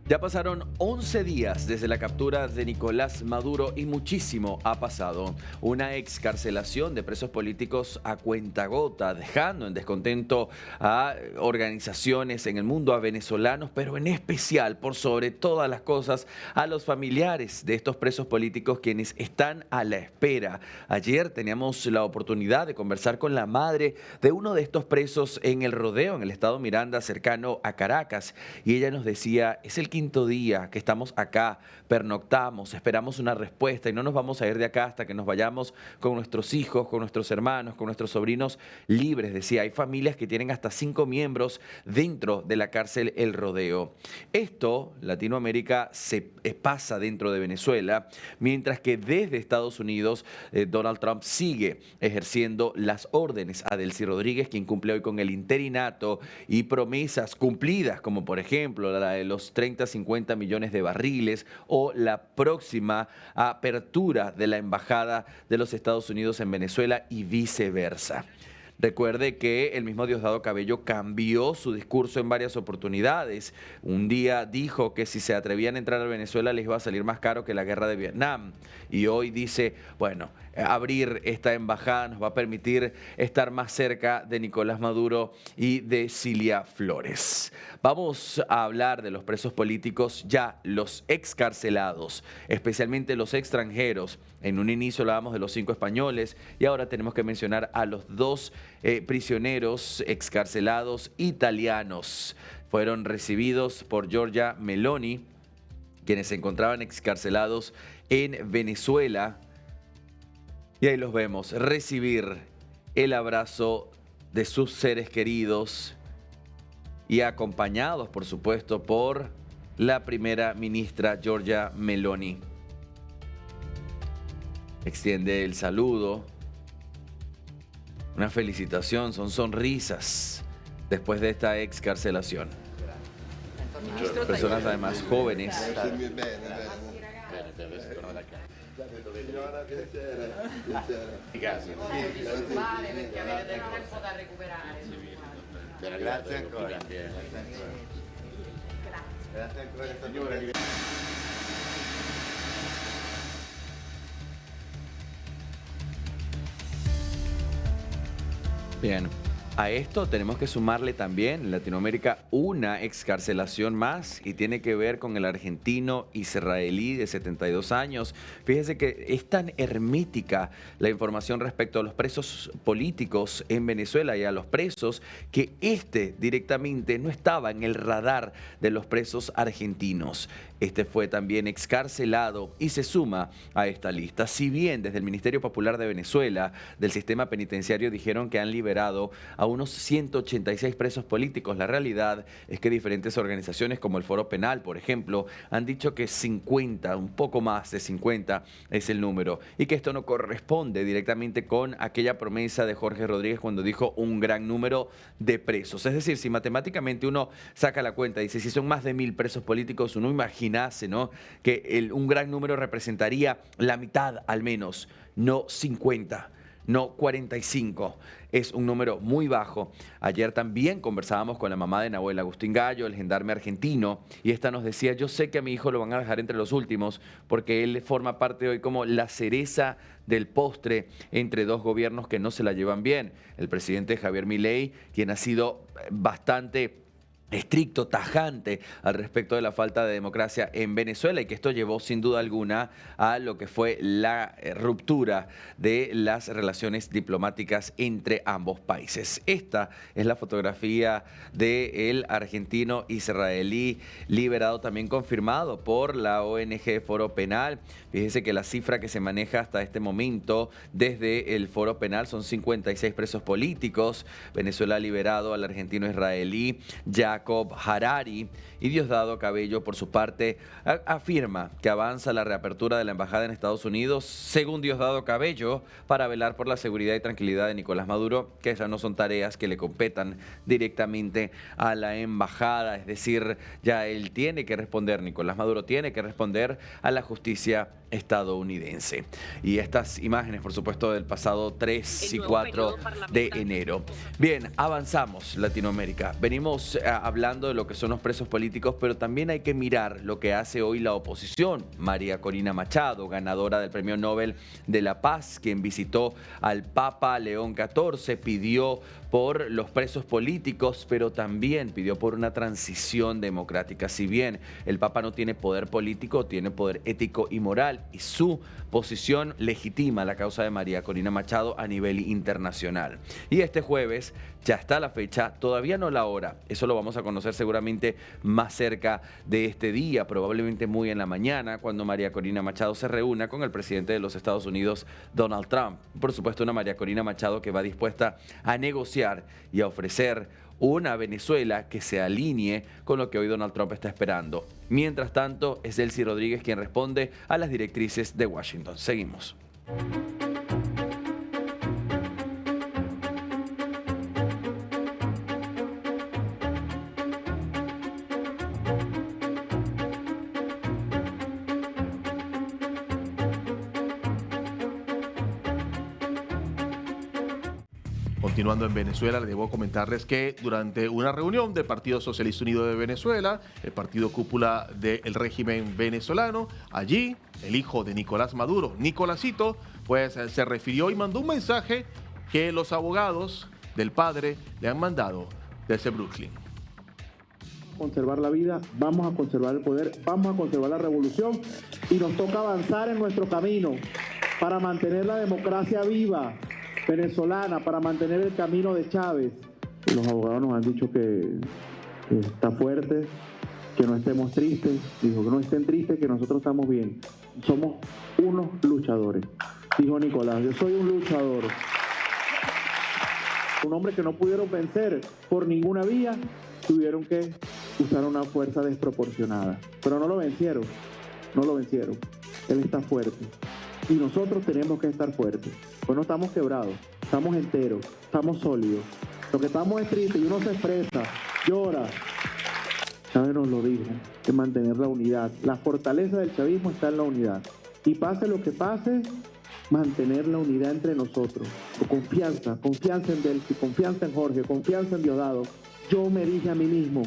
Ya pasaron 11 días desde la captura de Nicolás Maduro y muchísimo ha pasado. Una excarcelación de presos políticos a cuentagota, dejando en descontento a organizaciones en el mundo, a venezolanos, pero en especial, por sobre todas las cosas, a los familiares de estos presos políticos quienes están a la espera. Ayer teníamos la oportunidad de conversar con la madre de uno de estos presos en El Rodeo, en el estado Miranda, cercano a Caracas, y ella nos decía, es el quinto día que estamos acá, pernoctamos, esperamos una respuesta y no nos vamos a ir de acá hasta que nos vayamos con nuestros hijos, con nuestros hermanos, con nuestros sobrinos libres. Decía, hay familias que tienen hasta 5 miembros dentro de la cárcel El Rodeo. Esto, Latinoamérica, se pasa dentro de Venezuela, mientras que desde Estados Unidos, Donald Trump sigue ejerciendo las órdenes a Delcy Rodríguez, quien cumple hoy con el interinato y promesas cumplidas, como por ejemplo la de los 30-50 millones de barriles o la próxima apertura de la embajada de los Estados Unidos en Venezuela y viceversa. Recuerde que el mismo Diosdado Cabello cambió su discurso en varias oportunidades. Un día dijo que si se atrevían a entrar a Venezuela les iba a salir más caro que la guerra de Vietnam. Y hoy dice, bueno, abrir esta embajada nos va a permitir estar más cerca de Nicolás Maduro y de Cilia Flores. Vamos a hablar de los presos políticos, ya los excarcelados, especialmente los extranjeros. En un inicio hablábamos de los 5 españoles y ahora tenemos que mencionar a los 2 prisioneros excarcelados italianos. Fueron recibidos por Giorgia Meloni, quienes se encontraban excarcelados en Venezuela. Y ahí los vemos recibir el abrazo de sus seres queridos y acompañados, por supuesto, por la primera ministra Giorgia Meloni. Extiende el saludo, una felicitación, son sonrisas después de esta excarcelación. Personas además jóvenes. Grazie ancora. Bien, a esto tenemos que sumarle también en Latinoamérica una excarcelación más y tiene que ver con el argentino israelí de 72 años. Fíjese que es tan hermética la información respecto a los presos políticos en Venezuela y a los presos que directamente no estaba en el radar de los presos argentinos. Este fue también excarcelado y se suma a esta lista. Si bien desde el Ministerio Popular de Venezuela, del sistema penitenciario, dijeron que han liberado a unos 186 presos políticos, la realidad es que diferentes organizaciones como el Foro Penal, por ejemplo, han dicho que 50, un poco más de 50 es el número y que esto no corresponde directamente con aquella promesa de Jorge Rodríguez cuando dijo un gran número de presos. Es decir, si matemáticamente uno saca la cuenta y dice si son más de 1000 presos políticos, uno imaginase, ¿no?, que un gran número representaría la mitad al menos, no 50. No 45, es un número muy bajo. Ayer también conversábamos con la mamá de Nahuel Agustín Gallo, el gendarme argentino, y esta nos decía, yo sé que a mi hijo lo van a dejar entre los últimos porque él forma parte hoy como la cereza del postre entre 2 gobiernos que no se la llevan bien. El presidente Javier Milei, quien ha sido bastante estricto, tajante al respecto de la falta de democracia en Venezuela y que esto llevó sin duda alguna a lo que fue la ruptura de las relaciones diplomáticas entre ambos países. Esta es la fotografía del argentino israelí liberado, también confirmado por la ONG Foro Penal. Fíjese que la cifra que se maneja hasta este momento desde el Foro Penal son 56 presos políticos. Venezuela ha liberado al argentino israelí Jacob Harari y Diosdado Cabello, por su parte, afirma que avanza la reapertura de la embajada en Estados Unidos, según Diosdado Cabello, para velar por la seguridad y tranquilidad de Nicolás Maduro, que esas no son tareas que le competan directamente a la embajada, es decir, ya él tiene que responder, Nicolás Maduro tiene que responder a la justicia estadounidense. Y estas imágenes, por supuesto, del pasado 3 y 4 de enero. Bien, avanzamos Latinoamérica. Venimos hablando de lo que son los presos políticos, pero también hay que mirar lo que hace hoy la oposición. María Corina Machado, ganadora del Premio Nobel de la Paz, quien visitó al Papa León XIV, pidió por los presos políticos, pero también pidió por una transición democrática. Si bien el Papa no tiene poder político, tiene poder ético y moral, y su posición legitima la causa de María Corina Machado a nivel internacional. Y este jueves ya está la fecha, todavía no la hora. Eso lo vamos a conocer seguramente más cerca de este día, probablemente muy en la mañana, cuando María Corina Machado se reúna con el presidente de los Estados Unidos, Donald Trump. Por supuesto, una María Corina Machado que va dispuesta a negociar y a ofrecer una Venezuela que se alinee con lo que hoy Donald Trump está esperando. Mientras tanto, es Delcy Rodríguez quien responde a las directrices de Washington. Seguimos. Continuando en Venezuela, debo comentarles que durante una reunión del Partido Socialista Unido de Venezuela, el partido cúpula del régimen venezolano, allí el hijo de Nicolás Maduro, Nicolásito, pues se refirió y mandó un mensaje que los abogados del padre le han mandado desde Brooklyn. Conservar la vida, vamos a conservar el poder, vamos a conservar la revolución y nos toca avanzar en nuestro camino para mantener la democracia viva venezolana, para mantener el camino de Chávez. Los abogados nos han dicho que está fuerte, que no estemos tristes. Dijo que no estén tristes, que nosotros estamos bien. Somos unos luchadores, dijo Nicolás. Yo soy un luchador. Un hombre que no pudieron vencer por ninguna vía, tuvieron que usar una fuerza desproporcionada. Pero no lo vencieron, no lo vencieron. Él está fuerte. Y nosotros tenemos que estar fuertes. Pues no estamos quebrados, estamos enteros, estamos sólidos. Lo que estamos es triste y uno se expresa, llora. Chávez nos lo dijo, que mantener la unidad. La fortaleza del chavismo está en la unidad. Y pase lo que pase, mantener la unidad entre nosotros. Confianza, confianza en Delcy, confianza en Jorge, confianza en Diosdado. Yo me dije a mí mismo,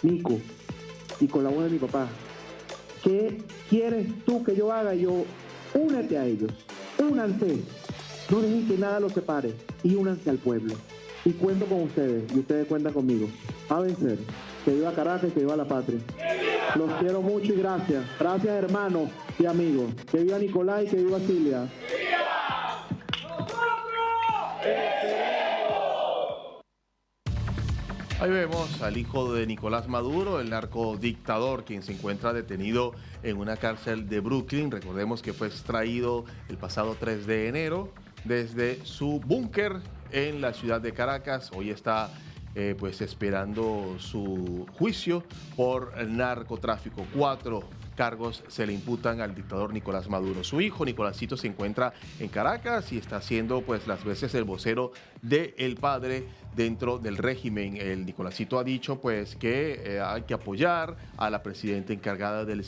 Nico, y con la voz de mi papá, ¿qué quieres tú que yo haga? Yo, únete a ellos, únanse. No dejen que nada los separe y únanse al pueblo. Y cuento con ustedes y ustedes cuentan conmigo. A vencer. Que viva Caracas y que viva la patria. Los quiero mucho y gracias. Gracias hermanos y amigos. Que viva Nicolás y que viva Silvia. Ahí vemos al hijo de Nicolás Maduro, el narcodictador, quien se encuentra detenido en una cárcel de Brooklyn. Recordemos que fue extraído el pasado 3 de enero desde su búnker en la ciudad de Caracas. Hoy está pues esperando su juicio por narcotráfico. 4 cargos se le imputan al dictador Nicolás Maduro. Su hijo, Nicolásito, se encuentra en Caracas y está haciendo pues las veces el vocero del padre dentro del régimen. El Nicolásito ha dicho pues que hay que apoyar a la presidenta encargada del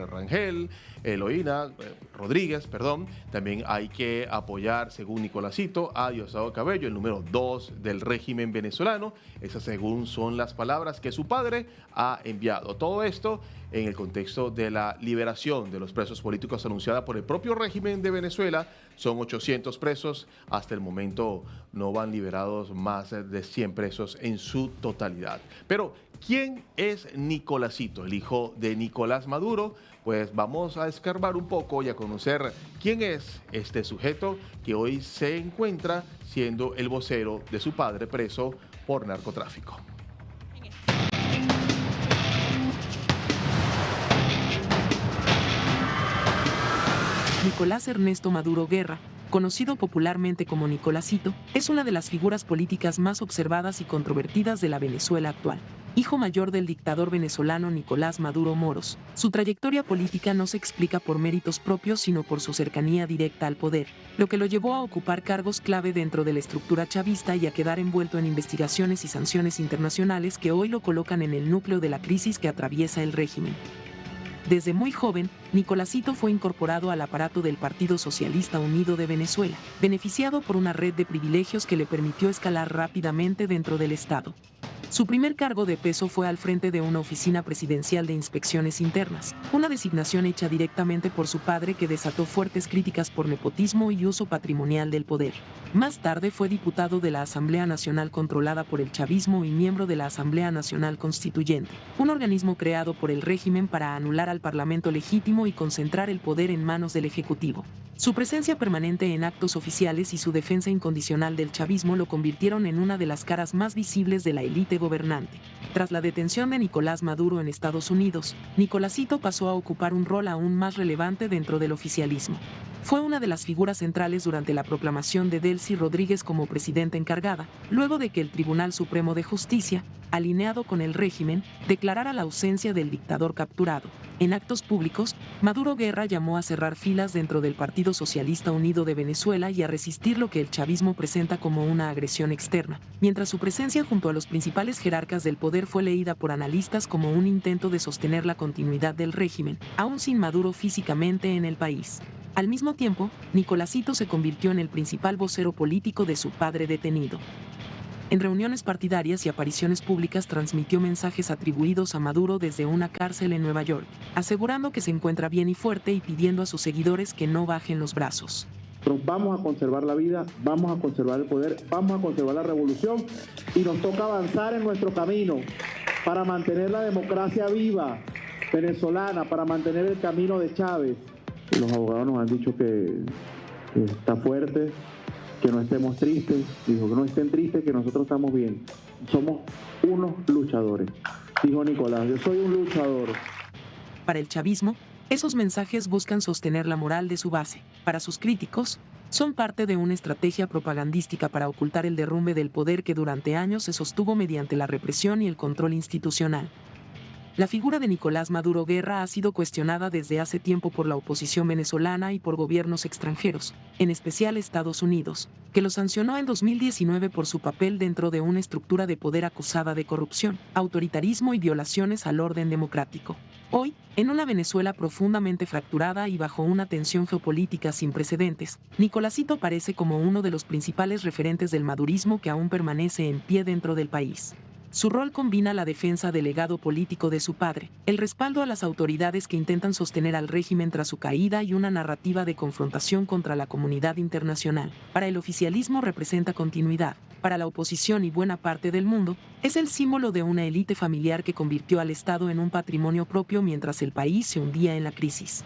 Rangel, Eloína Rodríguez, perdón. También hay que apoyar, según Nicolásito, a Diosdado Cabello, el número 2 del régimen venezolano. Esas, según son las palabras que su padre ha enviado. Todo esto en el contexto de la liberación de los presos políticos anunciada por el propio régimen de Venezuela. Son 800 presos. Hasta el momento no van liberados más de 100 presos en su totalidad. Pero, ¿quién es Nicolásito, el hijo de Nicolás Maduro? Pues vamos a escarbar un poco y a conocer quién es este sujeto que hoy se encuentra siendo el vocero de su padre preso por narcotráfico. Nicolás Ernesto Maduro Guerra, conocido popularmente como Nicolásito, es una de las figuras políticas más observadas y controvertidas de la Venezuela actual. Hijo mayor del dictador venezolano Nicolás Maduro Moros, su trayectoria política no se explica por méritos propios sino por su cercanía directa al poder, lo que lo llevó a ocupar cargos clave dentro de la estructura chavista y a quedar envuelto en investigaciones y sanciones internacionales que hoy lo colocan en el núcleo de la crisis que atraviesa el régimen. Desde muy joven, Nicolásito fue incorporado al aparato del Partido Socialista Unido de Venezuela, beneficiado por una red de privilegios que le permitió escalar rápidamente dentro del Estado. Su primer cargo de peso fue al frente de una oficina presidencial de inspecciones internas, una designación hecha directamente por su padre que desató fuertes críticas por nepotismo y uso patrimonial del poder. Más tarde fue diputado de la Asamblea Nacional controlada por el chavismo y miembro de la Asamblea Nacional Constituyente, un organismo creado por el régimen para anular al Parlamento legítimo y concentrar el poder en manos del Ejecutivo. Su presencia permanente en actos oficiales y su defensa incondicional del chavismo lo convirtieron en una de las caras más visibles de la élite gobernante. Tras la detención de Nicolás Maduro en Estados Unidos, Nicolásito pasó a ocupar un rol aún más relevante dentro del oficialismo. Fue una de las figuras centrales durante la proclamación de Delcy Rodríguez como presidenta encargada, luego de que el Tribunal Supremo de Justicia, alineado con el régimen, declarara la ausencia del dictador capturado. En actos públicos, Maduro Guerra llamó a cerrar filas dentro del Partido Socialista Unido de Venezuela y a resistir lo que el chavismo presenta como una agresión externa, mientras su presencia junto a los principales jerarcas del poder fue leída por analistas como un intento de sostener la continuidad del régimen, aún sin Maduro físicamente en el país. Al mismo tiempo, Nicolásito se convirtió en el principal vocero político de su padre detenido. En reuniones partidarias y apariciones públicas transmitió mensajes atribuidos a Maduro desde una cárcel en Nueva York, asegurando que se encuentra bien y fuerte y pidiendo a sus seguidores que no bajen los brazos. Pero vamos a conservar la vida, vamos a conservar el poder, vamos a conservar la revolución y nos toca avanzar en nuestro camino para mantener la democracia viva venezolana, para mantener el camino de Chávez. Los abogados nos han dicho que está fuerte, que no estemos tristes, dijo que no estén tristes, que nosotros estamos bien. Somos unos luchadores, dijo Nicolás, yo soy un luchador. Para el chavismo, esos mensajes buscan sostener la moral de su base. Para sus críticos, son parte de una estrategia propagandística para ocultar el derrumbe del poder que durante años se sostuvo mediante la represión y el control institucional. La figura de Nicolás Maduro Guerra ha sido cuestionada desde hace tiempo por la oposición venezolana y por gobiernos extranjeros, en especial Estados Unidos, que lo sancionó en 2019 por su papel dentro de una estructura de poder acusada de corrupción, autoritarismo y violaciones al orden democrático. Hoy, en una Venezuela profundamente fracturada y bajo una tensión geopolítica sin precedentes, Nicolásito parece como uno de los principales referentes del madurismo que aún permanece en pie dentro del país. Su rol combina la defensa del legado político de su padre, el respaldo a las autoridades que intentan sostener al régimen tras su caída y una narrativa de confrontación contra la comunidad internacional. Para el oficialismo representa continuidad. Para la oposición y buena parte del mundo, es el símbolo de una élite familiar que convirtió al Estado en un patrimonio propio mientras el país se hundía en la crisis.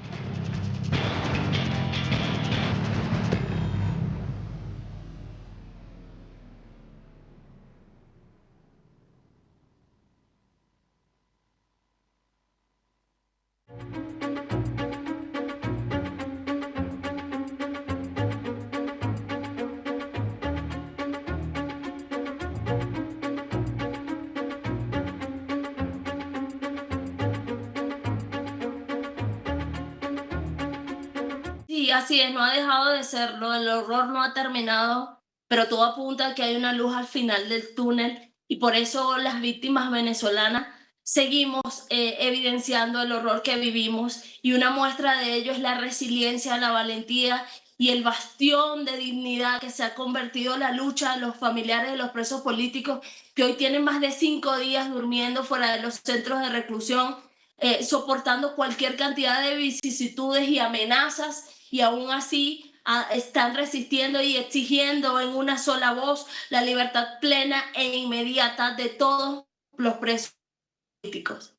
Sí, así es, no ha dejado de serlo, el horror no ha terminado, pero todo apunta a que hay una luz al final del túnel y por eso las víctimas venezolanas seguimos evidenciando el horror que vivimos y una muestra de ello es la resiliencia, la valentía y el bastión de dignidad que se ha convertido la lucha de los familiares de los presos políticos que hoy tienen más de 5 días durmiendo fuera de los centros de reclusión, soportando cualquier cantidad de vicisitudes y amenazas y aún así están resistiendo y exigiendo en una sola voz la libertad plena e inmediata de todos los presos políticos.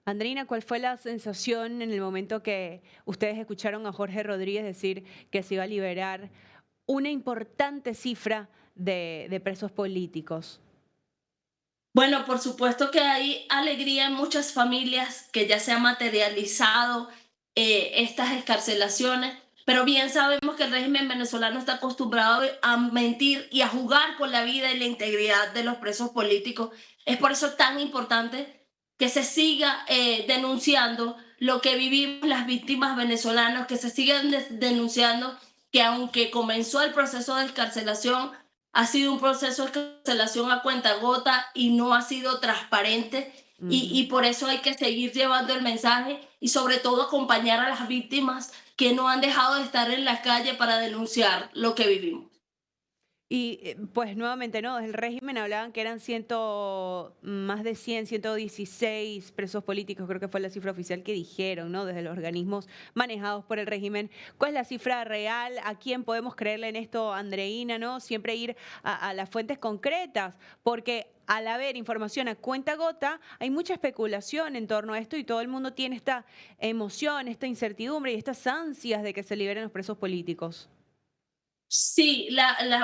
Andreina, ¿cuál fue la sensación en el momento que ustedes escucharon a Jorge Rodríguez decir que se iba a liberar una importante cifra de presos políticos? Bueno, por supuesto que hay alegría en muchas familias que ya se han materializado estas excarcelaciones, pero bien sabemos que el régimen venezolano está acostumbrado a mentir y a jugar con la vida y la integridad de los presos políticos. Es por eso tan importante que se siga denunciando lo que vivimos las víctimas venezolanas, que se sigan denunciando que aunque comenzó el proceso de excarcelación, ha sido un proceso de excarcelación a cuentagota y no ha sido transparente. Y por eso hay que seguir llevando el mensaje y sobre todo acompañar a las víctimas que no han dejado de estar en la calle para denunciar lo que vivimos. Y pues nuevamente, ¿no? Desde el régimen hablaban que eran más de 100, 116 presos políticos, creo que fue la cifra oficial que dijeron, ¿no? Desde los organismos manejados por el régimen. ¿Cuál es la cifra real? ¿A quién podemos creerle en esto, Andreina, ¿no? Siempre ir a las fuentes concretas, porque al haber información a cuenta-gota, hay mucha especulación en torno a esto y todo el mundo tiene esta emoción, esta incertidumbre y estas ansias de que se liberen los presos políticos. Sí,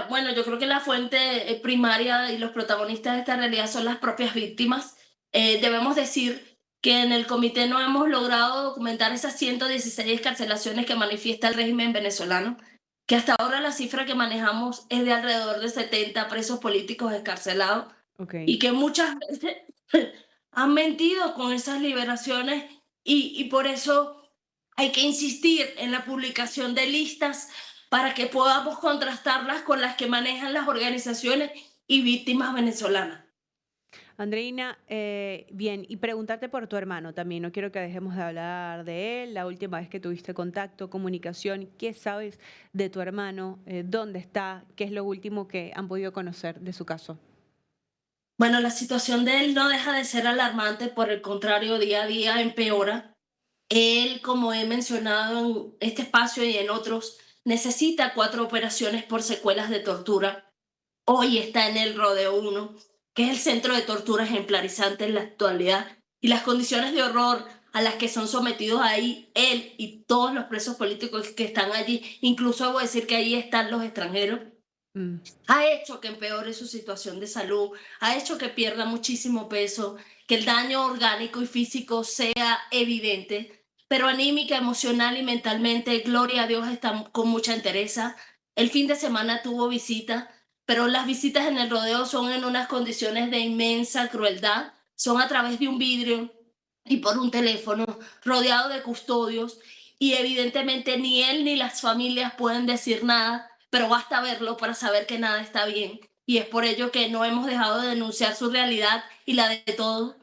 bueno, yo creo que la fuente primaria y los protagonistas de esta realidad son las propias víctimas. Debemos decir que en el comité no hemos logrado documentar esas 116 excarcelaciones que manifiesta el régimen venezolano, que hasta ahora la cifra que manejamos es de alrededor de 70 presos políticos excarcelados Ok. y que muchas veces han mentido con esas liberaciones y por eso hay que insistir en la publicación de listas para que podamos contrastarlas con las que manejan las organizaciones y víctimas venezolanas. Andreina, bien, y preguntarte por tu hermano también, no quiero que dejemos de hablar de él, la última vez que tuviste contacto, comunicación, ¿qué sabes de tu hermano? ¿Dónde está? ¿Qué es lo último que han podido conocer de su caso? Bueno, la situación de él no deja de ser alarmante, por el contrario, día a día empeora. Él, como he mencionado en este espacio y en otros, necesita 4 operaciones por secuelas de tortura. Hoy está en el Rodeo 1, que es el centro de tortura ejemplarizante en la actualidad, y las condiciones de horror a las que son sometidos ahí él y todos los presos políticos que están allí, incluso debo decir que ahí están los extranjeros, Mm. ha hecho que empeore su situación de salud, ha hecho que pierda muchísimo peso, que el daño orgánico y físico sea evidente, pero anímica, emocional y mentalmente, gloria a Dios, está con mucha entereza. El fin de semana tuvo visita, pero las visitas en el rodeo son en unas condiciones de inmensa crueldad, son a través de un vidrio y por un teléfono, rodeado de custodios, y evidentemente ni él ni las familias pueden decir nada, pero basta verlo para saber que nada está bien. Y es por ello que no hemos dejado de denunciar su realidad y la de todos.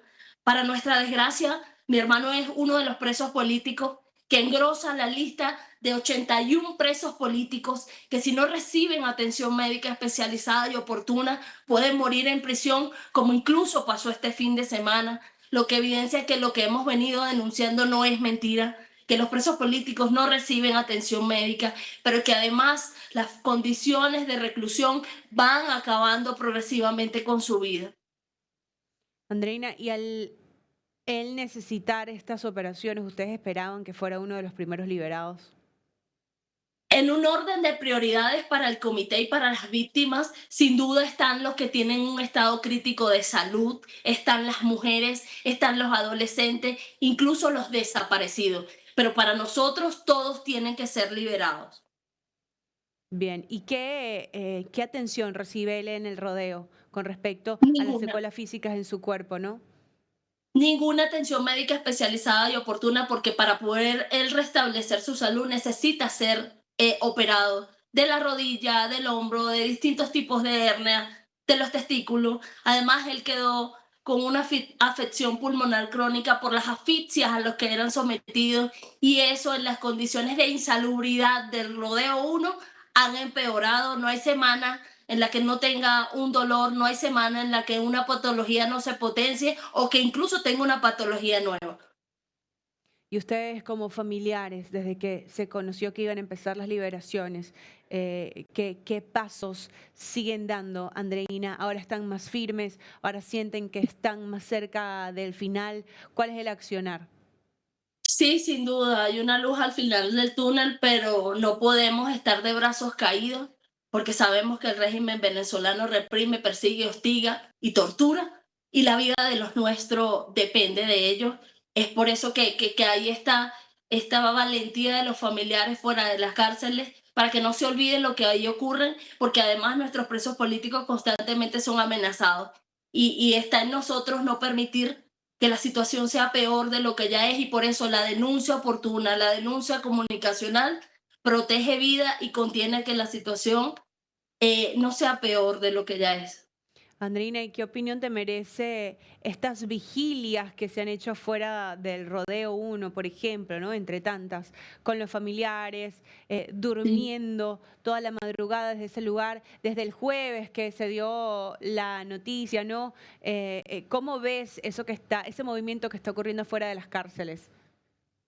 Para nuestra desgracia, mi hermano es uno de los presos políticos que engrosa la lista de 81 presos políticos que, si no reciben atención médica especializada y oportuna, pueden morir en prisión, como incluso pasó este fin de semana, lo que evidencia que lo que hemos venido denunciando no es mentira, que los presos políticos no reciben atención médica, pero que además las condiciones de reclusión van acabando progresivamente con su vida. Andreina, y al él necesitar estas operaciones, ¿ustedes esperaban que fuera uno de los primeros liberados? En un orden de prioridades para el comité y para las víctimas, sin duda están los que tienen un estado crítico de salud, están las mujeres, están los adolescentes, incluso los desaparecidos. Pero para nosotros todos tienen que ser liberados. Bien, ¿y qué atención recibe él en el rodeo con respecto a las Ninguna. secuelas físicas en su cuerpo, no? Ninguna atención médica especializada y oportuna, porque para poder él restablecer su salud necesita ser operado de la rodilla, del hombro, de distintos tipos de hernia, de los testículos. Además, él quedó con una afección pulmonar crónica por las asfixias a los que eran sometidos, y eso en las condiciones de insalubridad del Rodeo 1 han empeorado. No hay semana en la que no tenga un dolor, no hay semana en la que una patología no se potencie o que incluso tenga una patología nueva. Y ustedes como familiares, desde que se conoció que iban a empezar las liberaciones, ¿qué pasos siguen dando, Andreina? ¿Ahora están más firmes? ¿Ahora sienten que están más cerca del final? ¿Cuál es el accionar? Sí, sin duda, hay una luz al final del túnel, pero no podemos estar de brazos caídos porque sabemos que el régimen venezolano reprime, persigue, hostiga y tortura, y la vida de los nuestros depende de ellos. Es por eso que ahí está esta valentía de los familiares fuera de las cárceles, para que no se olviden lo que ahí ocurre, porque además nuestros presos políticos constantemente son amenazados, y está en nosotros no permitir que la situación sea peor de lo que ya es, y por eso la denuncia oportuna, la denuncia comunicacional protege vida y contiene que la situación no sea peor de lo que ya es. Andreina, ¿y qué opinión te merece estas vigilias que se han hecho fuera del Rodeo 1, por ejemplo, ¿no? Entre tantas, con los familiares, Sí. durmiendo toda la madrugada desde ese lugar, desde el jueves que se dio la noticia, ¿no? ¿Cómo ves eso que está, ese movimiento que está ocurriendo fuera de las cárceles?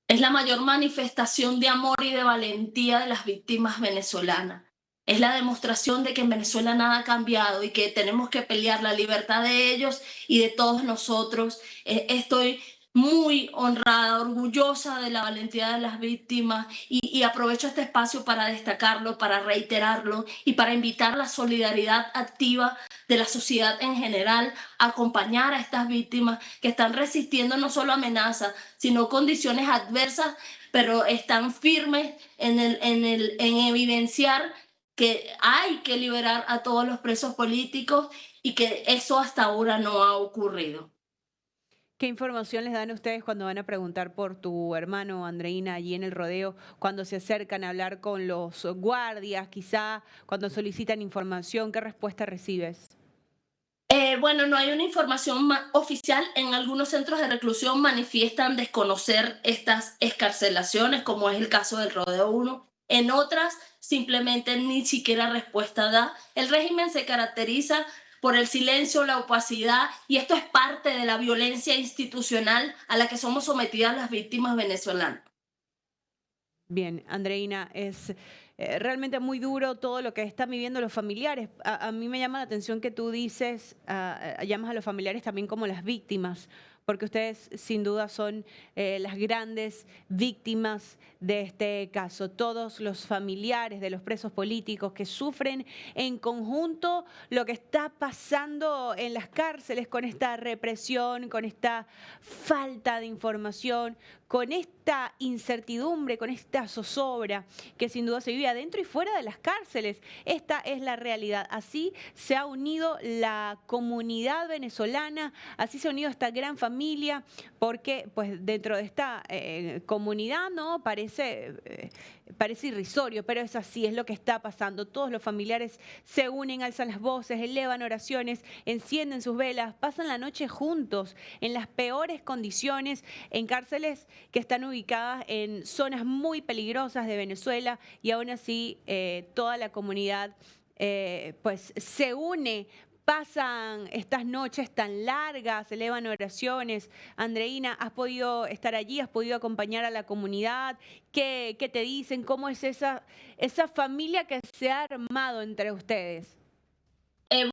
Es la mayor manifestación de amor y de valentía de las víctimas venezolanas. Es la demostración de que en Venezuela nada ha cambiado y que tenemos que pelear la libertad de ellos y de todos nosotros. Estoy muy honrada, orgullosa de la valentía de las víctimas y aprovecho este espacio para destacarlo, para reiterarlo y para invitar la solidaridad activa de la sociedad en general, a acompañar a estas víctimas que están resistiendo no solo amenazas, sino condiciones adversas, pero están firmes en evidenciar que hay que liberar a todos los presos políticos y que eso hasta ahora no ha ocurrido. ¿Qué información les dan a ustedes cuando van a preguntar por tu hermano, Andreina, allí en el rodeo, cuando se acercan a hablar con los guardias, quizá cuando solicitan información? ¿Qué respuesta recibes? Bueno, no hay una información oficial. En algunos centros de reclusión manifiestan desconocer estas escarcelaciones, como es el caso del Rodeo 1. En otras, simplemente ni siquiera respuesta da. El régimen se caracteriza por el silencio, la opacidad, y esto es parte de la violencia institucional a la que somos sometidas las víctimas venezolanas. Bien, Andreina, es realmente muy duro todo lo que están viviendo los familiares. A mí me llama la atención que tú dices, llamas a los familiares también como las víctimas, porque ustedes sin duda son las grandes víctimas de este caso. Todos los familiares de los presos políticos que sufren en conjunto lo que está pasando en las cárceles con esta represión, con esta falta de información, con esta incertidumbre, con esta zozobra que sin duda se vive adentro y fuera de las cárceles. Esta es la realidad. Así se ha unido la comunidad venezolana, así se ha unido esta gran familia, porque pues dentro de esta comunidad, ¿no? Parece irrisorio, pero es así, es lo que está pasando. Todos los familiares se unen, alzan las voces, elevan oraciones, encienden sus velas, pasan la noche juntos en las peores condiciones, en cárceles que están ubicadas en zonas muy peligrosas de Venezuela, y aún así toda la comunidad pues se une. Pasan estas noches tan largas, elevan oraciones. Andreina, ¿has podido estar allí? ¿Has podido acompañar a la comunidad? ¿Qué te dicen? ¿Cómo es esa familia que se ha armado entre ustedes?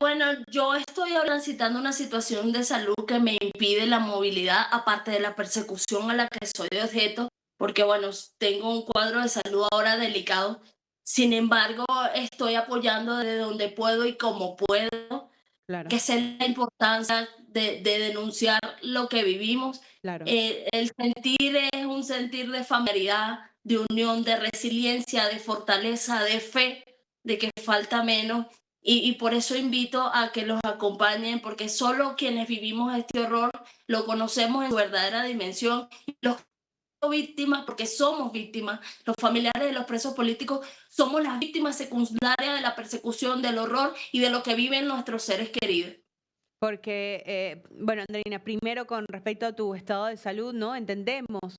Bueno, yo estoy ahora transitando una situación de salud que me impide la movilidad, aparte de la persecución a la que soy objeto, porque bueno, tengo un cuadro de salud ahora delicado. Sin embargo, estoy apoyando desde donde puedo y como puedo, Claro, que sé la importancia de denunciar lo que vivimos. claro. El sentir es un sentir de familiaridad, de unión, de resiliencia, de fortaleza, de fe, de que falta menos. Y por eso invito a que los acompañen, porque solo quienes vivimos este horror lo conocemos en su verdadera dimensión. Los víctimas, porque somos víctimas, los familiares de los presos políticos somos las víctimas secundarias de la persecución, del horror y de lo que viven nuestros seres queridos. Porque, bueno, Andreina, primero con respecto a tu estado de salud, ¿no? Entendemos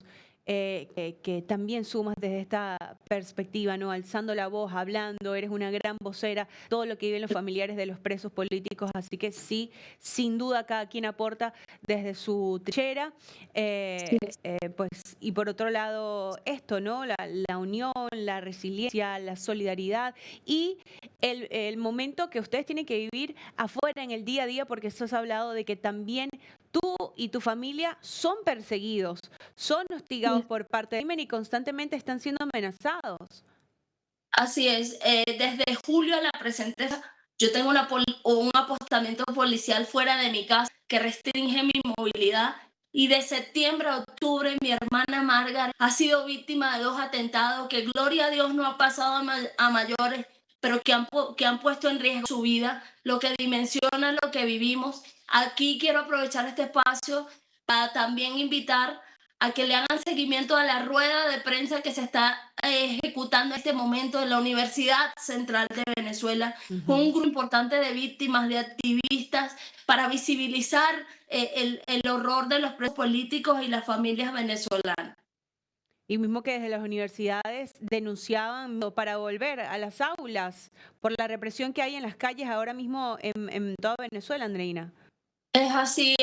que también sumas desde esta perspectiva, ¿no? Alzando la voz, hablando, eres una gran vocera, todo lo que viven los familiares de los presos políticos, así que sí, sin duda cada quien aporta desde su trinchera, Sí. pues, y por otro lado esto, ¿no? La unión, la resiliencia, la solidaridad y el momento que ustedes tienen que vivir afuera en el día a día, porque eso has hablado de que también tú y tu familia son perseguidos, son hostigados por parte del crimen y constantemente están siendo amenazados. Así es, desde julio a la presente fecha, yo tengo un apostamiento policial fuera de mi casa que restringe mi movilidad, y de septiembre a octubre mi hermana Margaret ha sido víctima de 2 atentados que gloria a Dios no ha pasado a mayores, pero que han puesto en riesgo su vida, lo que dimensiona lo que vivimos. Aquí quiero aprovechar este espacio para también invitar a que le hagan seguimiento a la rueda de prensa que se está ejecutando en este momento en la Universidad Central de Venezuela, con un grupo importante de víctimas, de activistas, para visibilizar el horror de los presos políticos y las familias venezolanas. Y mismo que desde las universidades denunciaban para volver a las aulas por la represión que hay en las calles ahora mismo en toda Venezuela, Andreina. Es así,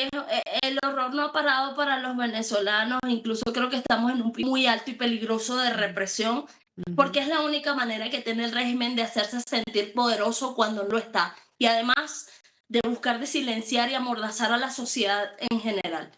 el horror no ha parado para los venezolanos, incluso creo que estamos en un pico muy alto y peligroso de represión, porque es la única manera que tiene el régimen de hacerse sentir poderoso cuando no lo está, y además de buscar de silenciar y amordazar a la sociedad en general.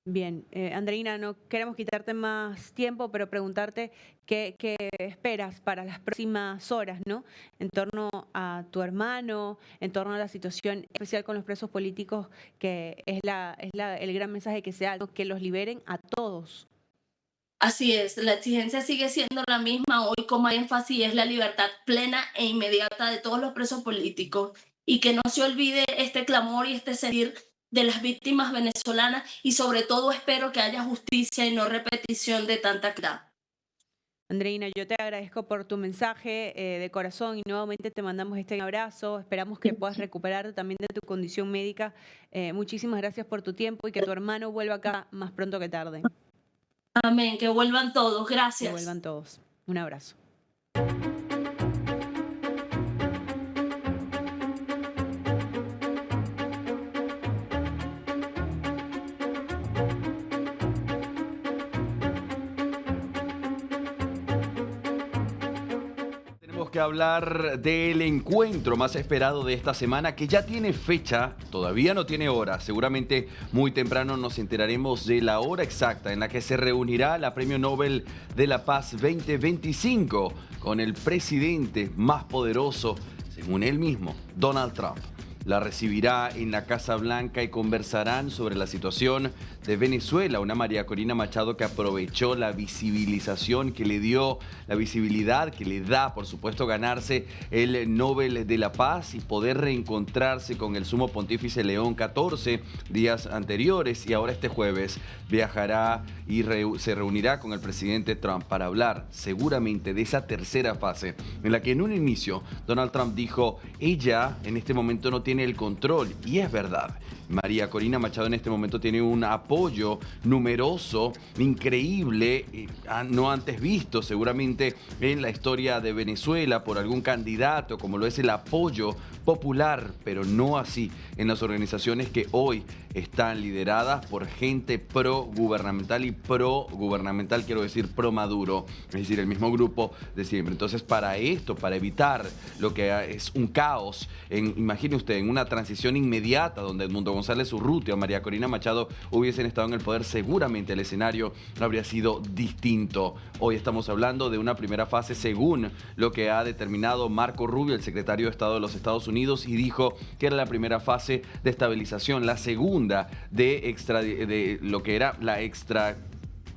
Bien, Andreina, no queremos quitarte más tiempo, pero preguntarte qué esperas para las próximas horas, ¿no? En torno a tu hermano, en torno a la situación especial con los presos políticos, que es el gran mensaje que se da, ¿no? Que los liberen a todos. Así es, la exigencia sigue siendo la misma hoy con más énfasis, es la libertad plena e inmediata de todos los presos políticos y que no se olvide este clamor y este sentir de las víctimas venezolanas y sobre todo espero que haya justicia y no repetición de tanta crueldad. Andreina, yo te agradezco por tu mensaje de corazón y nuevamente te mandamos este abrazo. Esperamos que puedas recuperarte también de tu condición médica. Muchísimas gracias por tu tiempo y que tu hermano vuelva acá más pronto que tarde. Amén, que vuelvan todos. Gracias. Que vuelvan todos. Un abrazo. Que hablar del encuentro más esperado de esta semana, que ya tiene fecha, todavía no tiene hora. Seguramente muy temprano nos enteraremos de la hora exacta en la que se reunirá la Premio Nobel de la Paz 2025 con el presidente más poderoso, según él mismo, Donald Trump. La recibirá en la Casa Blanca y conversarán sobre la situación de Venezuela. Una María Corina Machado que aprovechó la visibilización que le dio, la visibilidad que le da, por supuesto, ganarse el Nobel de la Paz y poder reencontrarse con el sumo pontífice León XIV días anteriores. Y ahora este jueves viajará y se reunirá con el presidente Trump para hablar seguramente de esa tercera fase en la que en un inicio Donald Trump dijo: ella en este momento no tiene el control, y es verdad. María Corina Machado en este momento tiene un apoyo numeroso, increíble, no antes visto seguramente en la historia de Venezuela por algún candidato, como lo es el apoyo popular, pero no así en las organizaciones que hoy están lideradas por gente pro-gubernamental y pro-gubernamental, quiero decir pro-Maduro, es decir, el mismo grupo de siempre. Entonces, para esto, para evitar lo que es un caos, imagine usted, en una transición inmediata donde Edmundo González Urrutia o María Corina Machado hubiesen estado en el poder, seguramente el escenario habría sido distinto. Hoy estamos hablando de una primera fase según lo que ha determinado Marco Rubio, el secretario de Estado de los Estados Unidos, y dijo que era la primera fase de estabilización, la segunda de lo que era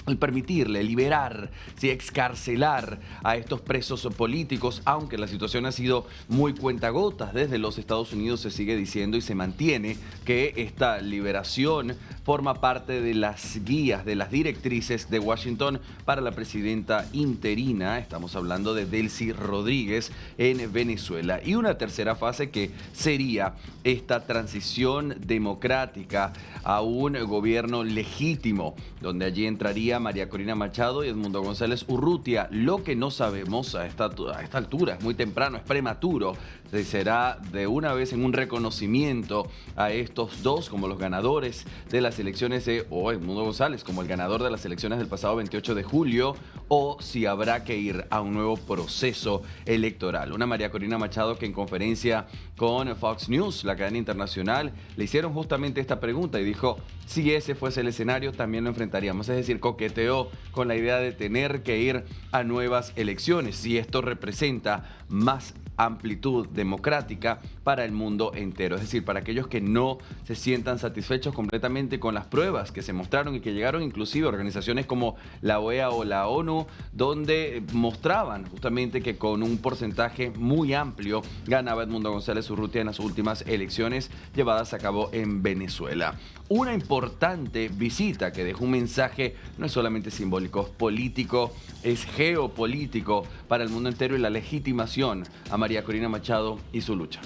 el permitirle, liberar, ¿sí? Excarcelar a estos presos políticos, aunque la situación ha sido muy cuentagotas. Desde los Estados Unidos se sigue diciendo y se mantiene que esta liberación forma parte de las guías, de las directrices de Washington para la presidenta interina. Estamos hablando de Delcy Rodríguez en Venezuela. Y una tercera fase que sería esta transición democrática a un gobierno legítimo, donde allí entraría María Corina Machado y Edmundo González Urrutia. Lo que no sabemos a esta altura, es muy temprano, es prematuro, será de una vez en un reconocimiento a estos dos como los ganadores de las elecciones o Edmundo González como el ganador de las elecciones del pasado 28 de julio, o si habrá que ir a un nuevo proceso electoral. Una María Corina Machado que en conferencia con Fox News, la cadena internacional, le hicieron justamente esta pregunta y dijo: si ese fuese el escenario, también lo enfrentaríamos. Es decir, coqueteó con la idea de tener que ir a nuevas elecciones. Si esto representa más amplitud democrática para el mundo entero. Es decir, para aquellos que no se sientan satisfechos completamente con las pruebas que se mostraron y que llegaron inclusive a organizaciones como la OEA o la ONU, donde mostraban justamente que con un porcentaje muy amplio ganaba Edmundo González Urrutia en las últimas elecciones llevadas a cabo en Venezuela. Una importante visita que dejó un mensaje no es solamente simbólico, es político, es geopolítico para el mundo entero y la legitimación a María Corina Machado y su lucha.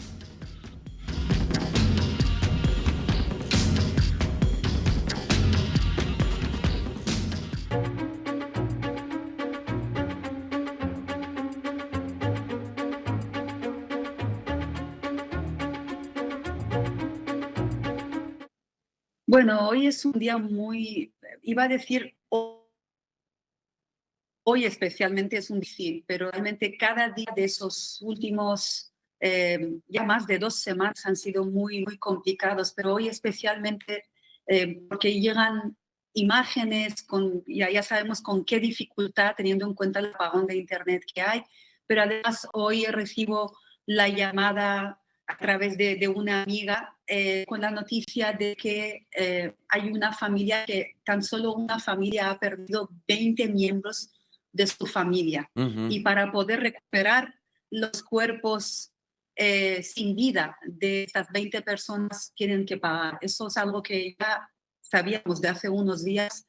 Bueno, hoy es un día iba a decir hoy especialmente es un difícil, pero realmente cada día de esos últimos ya más de 2 semanas han sido muy complicados, pero hoy especialmente porque llegan imágenes ya sabemos con qué dificultad, teniendo en cuenta el apagón de internet que hay, pero además hoy recibo la llamada a través de una amiga con la noticia de que hay una familia tan solo una familia ha perdido 20 miembros de su familia. Y para poder recuperar los cuerpos sin vida de estas 20 personas tienen que pagar. Eso es algo que ya sabíamos de hace unos días,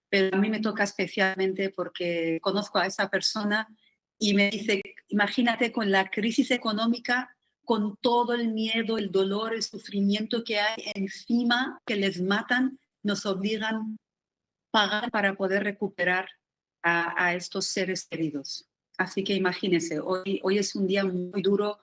pero a mí me toca especialmente porque conozco a esa persona y me dice, imagínate con la crisis económica, con todo el miedo, el dolor, el sufrimiento que hay encima, que les matan, nos obligan a pagar para poder recuperar a estos seres queridos. Así que imagínense, hoy es un día muy duro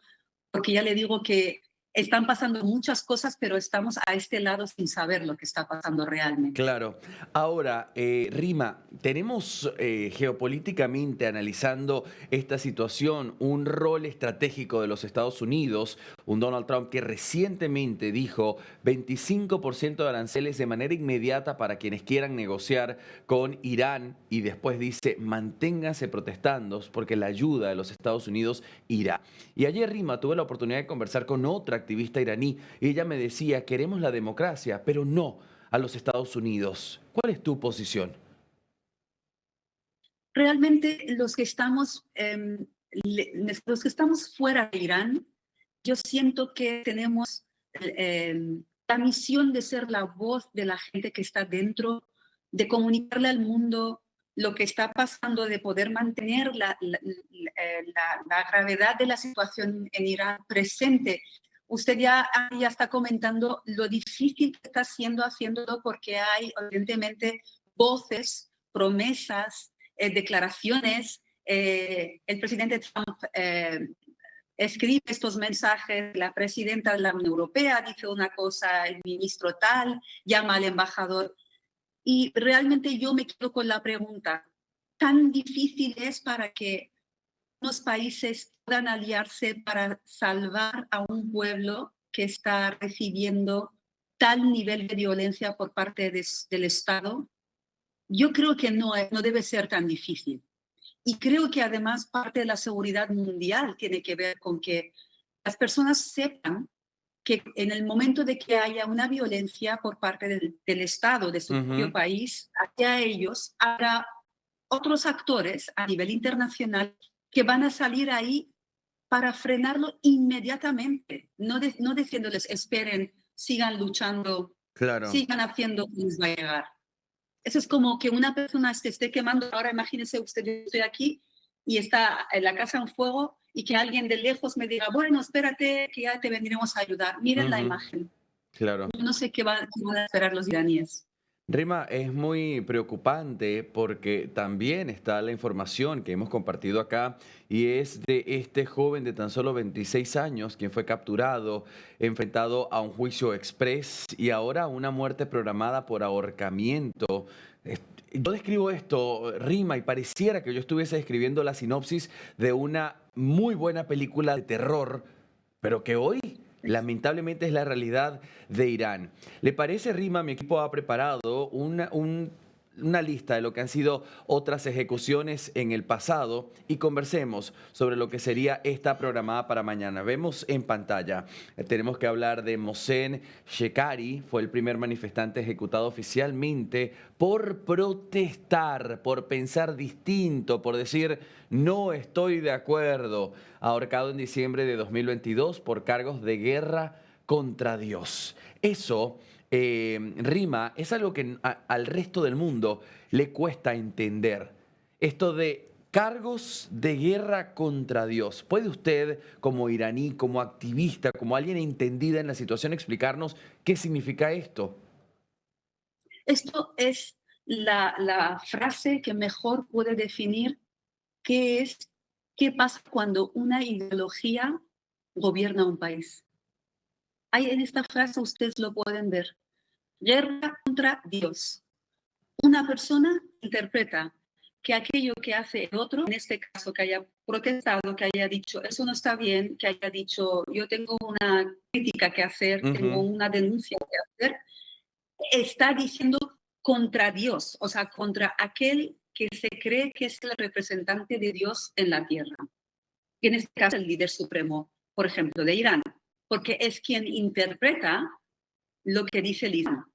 porque ya le digo que están pasando muchas cosas, pero estamos a este lado sin saber lo que está pasando realmente. Claro. Ahora, Rima, tenemos geopolíticamente analizando esta situación un rol estratégico de los Estados Unidos, un Donald Trump que recientemente dijo 25% de aranceles de manera inmediata para quienes quieran negociar con Irán y después dice manténganse protestando porque la ayuda de los Estados Unidos irá. Y ayer, Rima, tuve la oportunidad de conversar con otra activista iraní y ella me decía, queremos la democracia, pero no a los Estados Unidos. ¿Cuál es tu posición? Realmente los que estamos fuera de Irán, yo siento que tenemos la misión de ser la voz de la gente que está dentro, de comunicarle al mundo lo que está pasando, de poder mantener la gravedad de la situación en Irán presente. Usted ya está comentando lo difícil que está haciéndolo porque hay evidentemente voces, promesas, declaraciones. El presidente Trump escribe estos mensajes, la presidenta de la Unión Europea dice una cosa, el ministro tal llama al embajador. Y realmente yo me quedo con la pregunta, ¿tan difícil es para que unos países puedan aliarse para salvar a un pueblo que está recibiendo tal nivel de violencia por parte del Estado? Yo creo que no debe ser tan difícil. Y creo que además parte de la seguridad mundial tiene que ver con que las personas sepan que en el momento de que haya una violencia por parte del Estado, de su propio país, hacia ellos, habrá otros actores a nivel internacional que van a salir ahí para frenarlo inmediatamente, no diciéndoles esperen, sigan luchando, Claro. sigan haciendo que les va a llegar. Eso es como que una persona se esté quemando. Ahora imagínese usted, yo estoy aquí y está en la casa en fuego y que alguien de lejos me diga, bueno, espérate, que ya te vendremos a ayudar. Miren la imagen. Claro. Yo no sé qué van a esperar los iraníes. Rima, es muy preocupante porque también está la información que hemos compartido acá y es de este joven de tan solo 26 años quien fue capturado, enfrentado a un juicio express y ahora a una muerte programada por ahorcamiento. Yo describo esto, Rima, y pareciera que yo estuviese escribiendo la sinopsis de una muy buena película de terror, pero que hoy lamentablemente es la realidad de Irán. ¿Le parece, Rima? Mi equipo ha preparado un una lista de lo que han sido otras ejecuciones en el pasado y conversemos sobre lo que sería esta programada para mañana. Vemos en pantalla, tenemos que hablar de Mohsen Shekari, fue el primer manifestante ejecutado oficialmente por protestar, por pensar distinto, por decir no estoy de acuerdo, ahorcado en diciembre de 2022 por cargos de guerra contra Dios. Eso, Rima, es algo que al resto del mundo le cuesta entender. Esto de cargos de guerra contra Dios. ¿Puede usted, como iraní, como activista, como alguien entendida en la situación, explicarnos qué significa esto? Esto es la frase que mejor puede definir qué pasa cuando una ideología gobierna un país. Ahí en esta frase ustedes lo pueden ver. Guerra contra Dios. Una persona interpreta que aquello que hace el otro, en este caso que haya protestado, que haya dicho eso no está bien, que haya dicho yo tengo una crítica que hacer, tengo una denuncia que hacer, está diciendo contra Dios, o sea, contra aquel que se cree que es el representante de Dios en la tierra. Y en este caso el líder supremo, por ejemplo, de Irán, porque es quien interpreta lo que dice el Islam.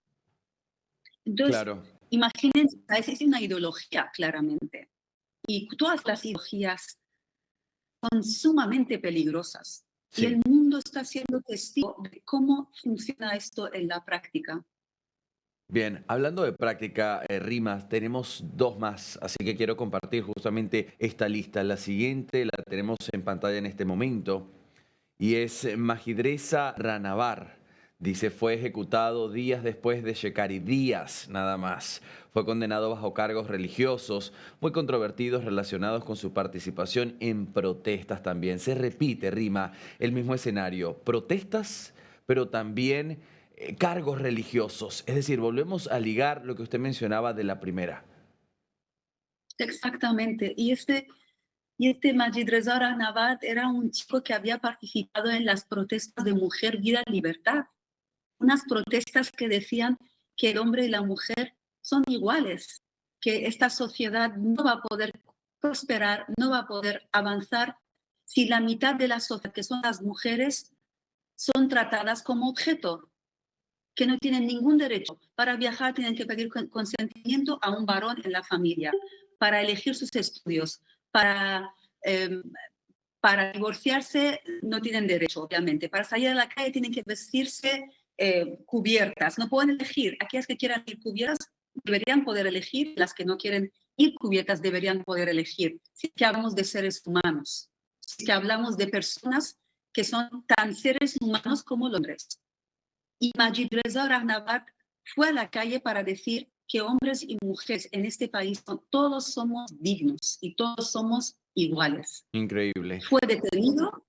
Entonces, Claro. imagínense, es una ideología claramente. Y todas las ideologías son sumamente peligrosas. Sí. Y el mundo está siendo testigo de cómo funciona esto en la práctica. Bien, hablando de práctica, Rimas, tenemos dos más, así que quiero compartir justamente esta lista. La siguiente la tenemos en pantalla en este momento y es Majidreza Ranavar. Dice, fue ejecutado días después de Shekari, días nada más. Fue condenado bajo cargos religiosos, muy controvertidos relacionados con su participación en protestas también. Se repite, Rima, el mismo escenario. Protestas, pero también cargos religiosos. Es decir, volvemos a ligar lo que usted mencionaba de la primera. Exactamente. Y este Majid Reza Rahnavard era un chico que había participado en las protestas de Mujer, Vida, Libertad. Unas protestas que decían que el hombre y la mujer son iguales, que esta sociedad no va a poder prosperar, no va a poder avanzar si la mitad de la sociedad, que son las mujeres, son tratadas como objeto, que no tienen ningún derecho. Para viajar tienen que pedir consentimiento a un varón en la familia, para elegir sus estudios, para divorciarse no tienen derecho, obviamente. Para salir a la calle tienen que vestirse cubiertas. No pueden elegir. Aquellas que quieran ir cubiertas deberían poder elegir. Las que no quieren ir cubiertas deberían poder elegir. Si que hablamos de seres humanos, si que hablamos de personas que son tan seres humanos como los hombres. Y Majid Reza Rahnavard fue a la calle para decir que hombres y mujeres en este país todos somos dignos y todos somos iguales. Increíble. Fue detenido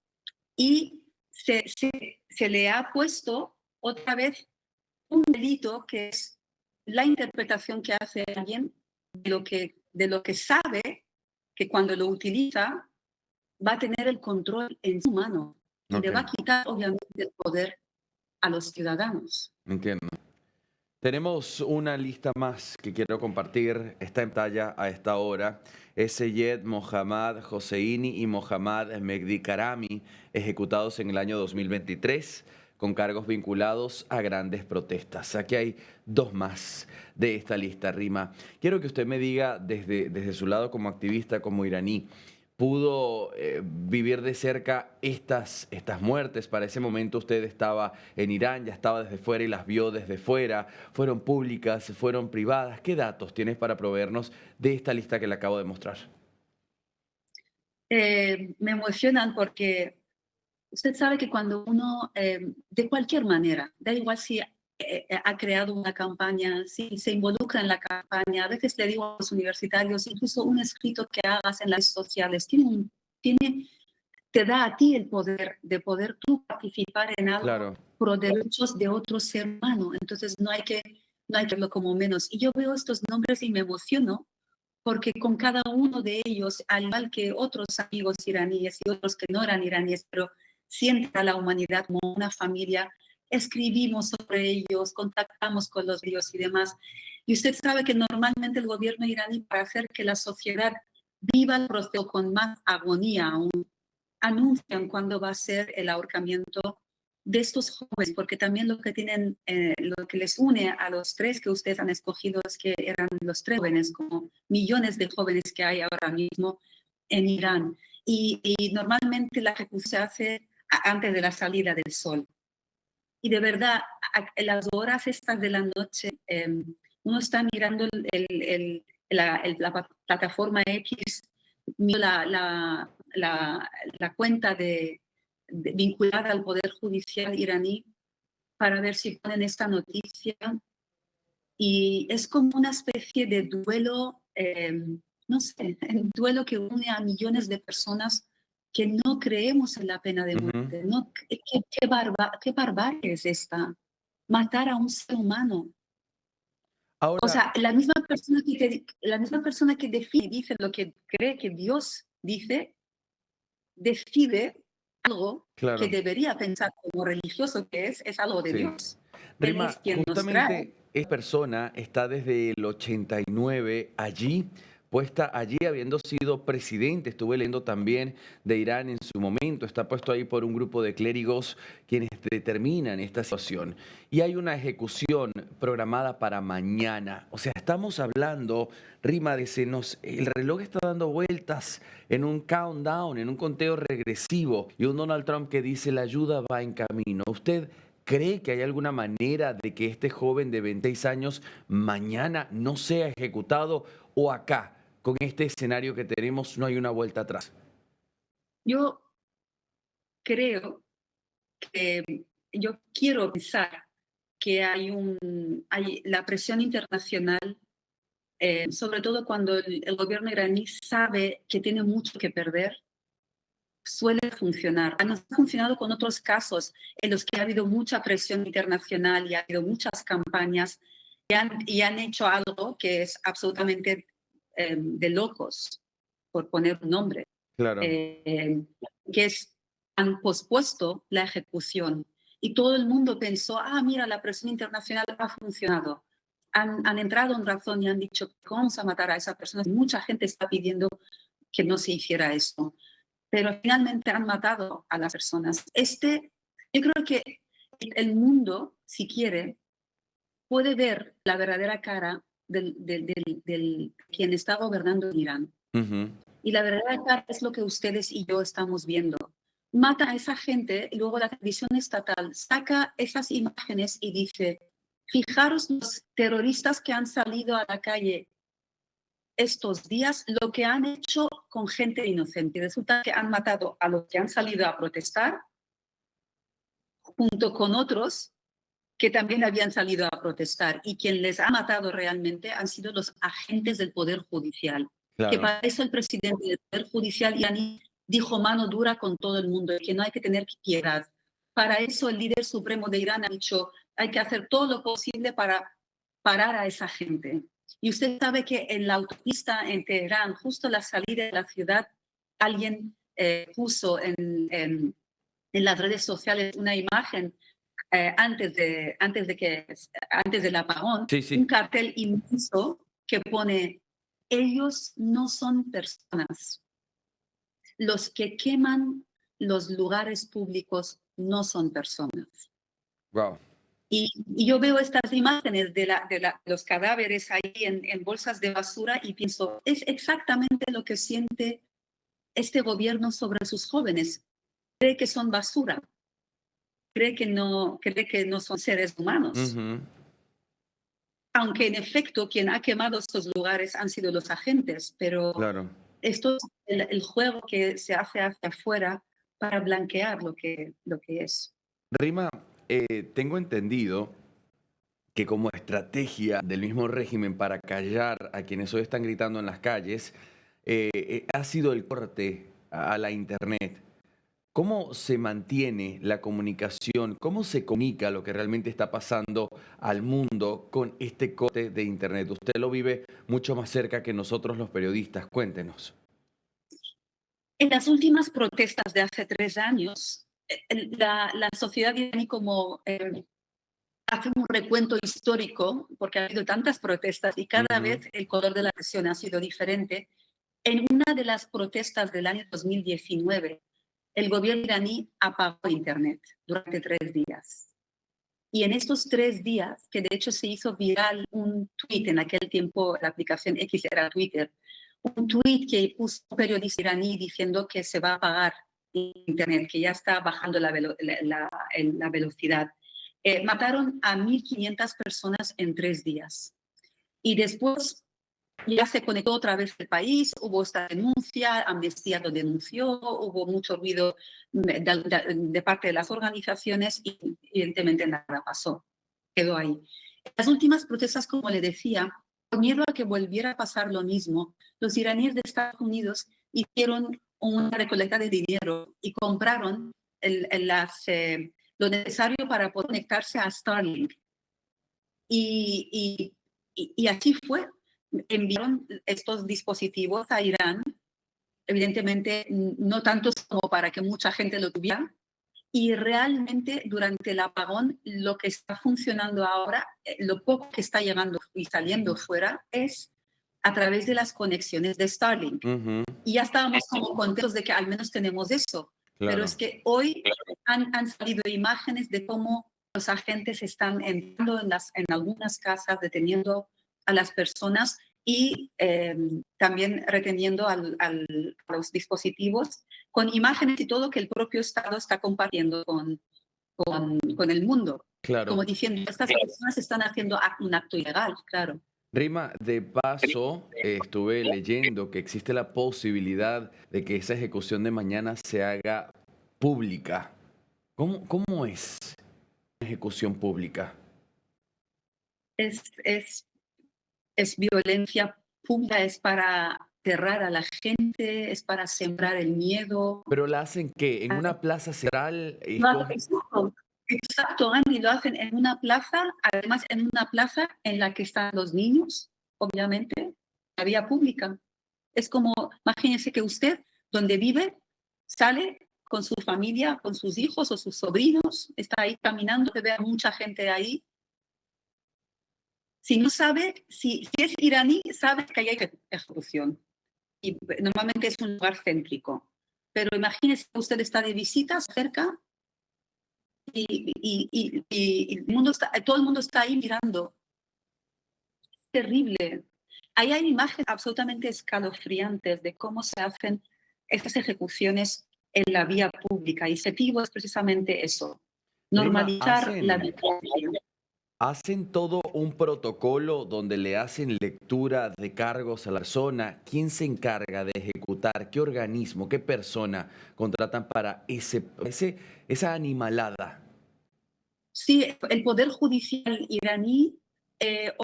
y se le ha puesto otra vez un delito que es la interpretación que hace alguien de lo que sabe que cuando lo utiliza va a tener el control en su mano y le va a quitar obviamente el poder a los ciudadanos. Entiendo. Tenemos una lista más que quiero compartir, está en pantalla a esta hora. Es Seyed Mohammad Hosseini y Mohammad Mehdi Karami, ejecutados en el año 2023 con cargos vinculados a grandes protestas. Aquí hay dos más de esta lista, Rima. Quiero que usted me diga desde su lado como activista, como iraní, ¿pudo vivir de cerca estas muertes? Para ese momento usted estaba en Irán, ya estaba desde fuera y las vio desde fuera. ¿Fueron públicas? ¿Fueron privadas? ¿Qué datos tienes para proveernos de esta lista que le acabo de mostrar? Me emocionan porque usted sabe que cuando uno, de cualquier manera, da igual si ha creado una campaña, si se involucra en la campaña, a veces le digo a los universitarios, incluso un escrito que hagas en las redes sociales, te da a ti el poder de poder tú participar en algo Claro. por derechos de otro ser humano. Entonces no hay que verlo como menos. Y yo veo estos nombres y me emociono porque con cada uno de ellos, al igual que otros amigos iraníes y otros que no eran iraníes, pero sienten a la humanidad como una familia, escribimos sobre ellos, contactamos con los ríos y demás. Y usted sabe que normalmente el gobierno iraní, para hacer que la sociedad viva el proceso con más agonía aún, anuncian cuándo va a ser el ahorcamiento de estos jóvenes, porque también lo que tienen, lo que les une a los tres que ustedes han escogido es que eran los tres jóvenes, como millones de jóvenes que hay ahora mismo en Irán. Y normalmente la ejecución se hace antes de la salida del sol. Y de verdad, en las horas estas de la noche, uno está mirando la plataforma X, la cuenta vinculada al Poder Judicial iraní para ver si ponen esta noticia. Y es como una especie de duelo, no sé, un duelo que une a millones de personas que no creemos en la pena de muerte. No, qué barbarie es esta, matar a un ser humano. Ahora, O sea, la misma persona que define, dice lo que cree que Dios dice, decide algo que claro, debería pensar como religioso que es algo de sí. Dios. Él Rima, es quien nos trae. justamente esta persona está desde el 89 allí, puesta allí habiendo sido presidente. Estuve leyendo también de Irán en su momento. Está puesto ahí por un grupo de clérigos quienes determinan esta situación. Y hay una ejecución programada para mañana. O sea, estamos hablando, Rima, el reloj está dando vueltas en un countdown, en un conteo regresivo. Y un Donald Trump que dice la ayuda va en camino. ¿Usted cree que hay alguna manera de que este joven de 26 años mañana no sea ejecutado, o acá, con este escenario que tenemos, no hay una vuelta atrás? Yo creo que, yo quiero pensar que hay la presión internacional, sobre todo cuando el gobierno iraní sabe que tiene mucho que perder, suele funcionar. Nos ha funcionado con otros casos en los que ha habido mucha presión internacional y ha habido muchas campañas y han hecho algo que es absolutamente de locos, por poner un nombre, Claro, que es, han pospuesto la ejecución. Y todo el mundo pensó, mira, la presión internacional ha funcionado. Han entrado en razón y han dicho, vamos a matar a esa persona. Mucha gente está pidiendo que no se hiciera eso, pero finalmente han matado a las personas. Yo creo que el mundo, si quiere, puede ver la verdadera cara del quien está gobernando en Irán. ujú, Y la verdadera cara es lo que ustedes y yo estamos viendo. Mata a esa gente y luego la televisión estatal saca esas imágenes y dice, fijaros los terroristas que han salido a la calle estos días, lo que han hecho con gente inocente. Resulta que han matado a los que han salido a protestar junto con otros que también habían salido a protestar, y quien les ha matado realmente han sido los agentes del Poder Judicial, que claro. para eso el presidente del Poder Judicial iraní dijo mano dura con todo el mundo, que no hay que tener piedad. Para eso el líder supremo de Irán ha dicho, hay que hacer todo lo posible para parar a esa gente. Y usted sabe que en la autopista en Teherán, justo a la salida de la ciudad, alguien puso en las redes sociales una imagen antes del apagón, Sí, un sí, cartel inmenso que pone, ellos no son personas. Los que queman los lugares públicos no son personas. wow. Y yo veo estas imágenes de los cadáveres ahí en bolsas de basura y pienso, es exactamente lo que siente este gobierno sobre sus jóvenes. Cree que son basura, cree que no son seres humanos. Ujú, Aunque en efecto quien ha quemado estos lugares han sido los agentes, pero claro. esto es el juego que se hace hacia afuera para blanquear lo que es. Rima, tengo entendido que como estrategia del mismo régimen para callar a quienes hoy están gritando en las calles, ha sido el corte a la Internet. ¿Cómo se mantiene la comunicación? ¿Cómo se comunica lo que realmente está pasando al mundo con este corte de Internet? Usted lo vive mucho más cerca que nosotros los periodistas. Cuéntenos. En las últimas protestas de hace 3 años, la sociedad iraní como hace un recuento histórico, porque ha habido tantas protestas y cada vez el color de la presión ha sido diferente. En una de las protestas del año 2019, el gobierno iraní apagó Internet durante 3 días. Y en estos 3 días, que de hecho se hizo viral un tweet, en aquel tiempo la aplicación X era Twitter, un tweet que puso un periodista iraní diciendo que se va a apagar Internet, que ya está bajando la velocidad. Mataron a 1.500 personas en 3 días. Y después ya se conectó otra vez el país, hubo esta denuncia, Amnistía lo denunció, hubo mucho ruido de parte de las organizaciones y evidentemente nada pasó, quedó ahí. Las últimas protestas, como le decía, por miedo a que volviera a pasar lo mismo, los iraníes de Estados Unidos hicieron una recolecta de dinero y compraron lo necesario para poder conectarse a Starlink. Y así fue. Enviaron estos dispositivos a Irán, evidentemente no tantos como para que mucha gente lo tuviera, y realmente durante el apagón lo que está funcionando ahora, lo poco que está llegando y saliendo fuera es a través de las conexiones de Starlink. Y ya estábamos como contentos de que al menos tenemos eso, pero es que hoy han salido imágenes de cómo los agentes están entrando en algunas casas, deteniendo a las personas y también reteniendo a los dispositivos con imágenes y todo que el propio Estado está compartiendo con el mundo. Claro. Como diciendo, estas personas están haciendo un acto ilegal, claro. Rima, de paso, estuve leyendo que existe la posibilidad de que esa ejecución de mañana se haga pública. ¿Cómo es una ejecución pública? Es violencia pública, es para aterrar a la gente, es para sembrar el miedo. ¿Pero la hacen qué? ¿En una plaza central? Exacto, Andy, lo hacen en una plaza, además en una plaza en la que están los niños, obviamente, la vía pública. Es como, imagínense que usted, donde vive, sale con su familia, con sus hijos o sus sobrinos, está ahí caminando, ve a mucha gente ahí. Si no sabe, si es iraní, sabe que ahí hay ejecución. Y normalmente es un lugar céntrico. Pero imagínese que usted está de visita cerca y todo el mundo está ahí mirando. Es terrible. Ahí hay imágenes absolutamente escalofriantes de cómo se hacen estas ejecuciones en la vía pública. Y ese objetivo es precisamente eso, normalizar la violencia. ¿Hacen todo un protocolo donde le hacen lectura de cargos a la persona? ¿Quién se encarga de ejecutar? ¿Qué organismo, qué persona contratan para esa animalada? Sí, el Poder Judicial iraní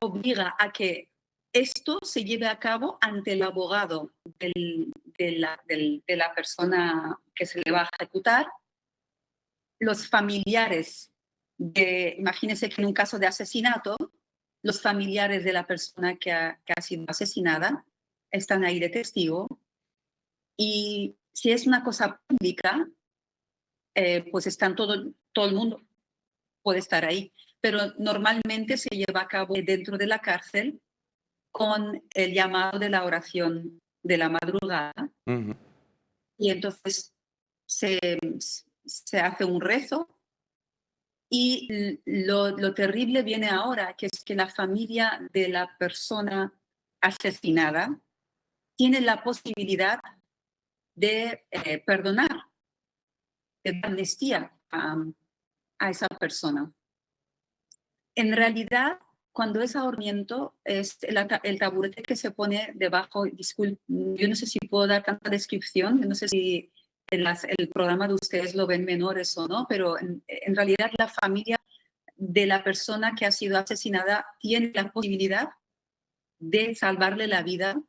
obliga a que esto se lleve a cabo ante el abogado de la persona que se le va a ejecutar, los familiares imagínense que en un caso de asesinato, los familiares de la persona que ha sido asesinada están ahí de testigo y si es una cosa pública, pues están todo el mundo puede estar ahí, pero normalmente se lleva a cabo dentro de la cárcel con el llamado de la oración de la madrugada. Y entonces se hace un rezo. Y lo terrible viene ahora, que es que la familia de la persona asesinada tiene la posibilidad de perdonar, de dar amnistía a esa persona. En realidad, cuando es ahorcamiento, es el taburete que se pone debajo. Disculpe, yo no sé si puedo dar tanta descripción, yo no sé si el programa de ustedes lo ven menores o no, pero en realidad la familia de la persona que ha sido asesinada tiene la posibilidad de salvarle la vida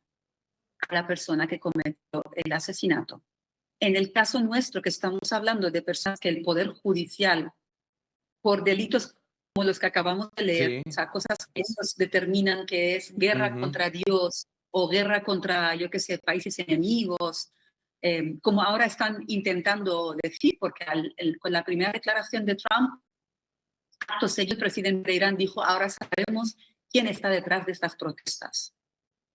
a la persona que cometió el asesinato. En el caso nuestro, que estamos hablando de personas que el Poder Judicial, por delitos como los que acabamos de leer, Sí. o sea, cosas que esos determinan que es guerra contra Dios o guerra contra, yo qué sé, países enemigos, como ahora están intentando decir, porque con la primera declaración de Trump, acto seguido el presidente de Irán dijo, ahora sabemos quién está detrás de estas protestas.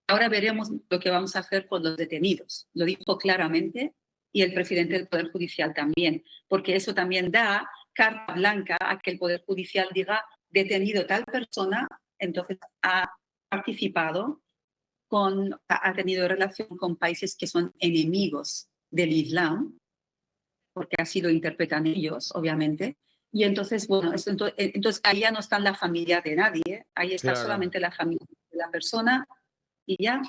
Ahora veremos lo que vamos a hacer con los detenidos. Lo dijo claramente y el presidente del Poder Judicial también, porque eso también da carta blanca a que el Poder Judicial diga detenido tal persona, entonces ha participado, ha tenido relación con países que son enemigos del Islam, porque así lo interpretan ellos, obviamente. Y entonces, bueno, entonces ahí ya no está la familia de nadie, ahí está Claro. solamente la familia de la persona y ya.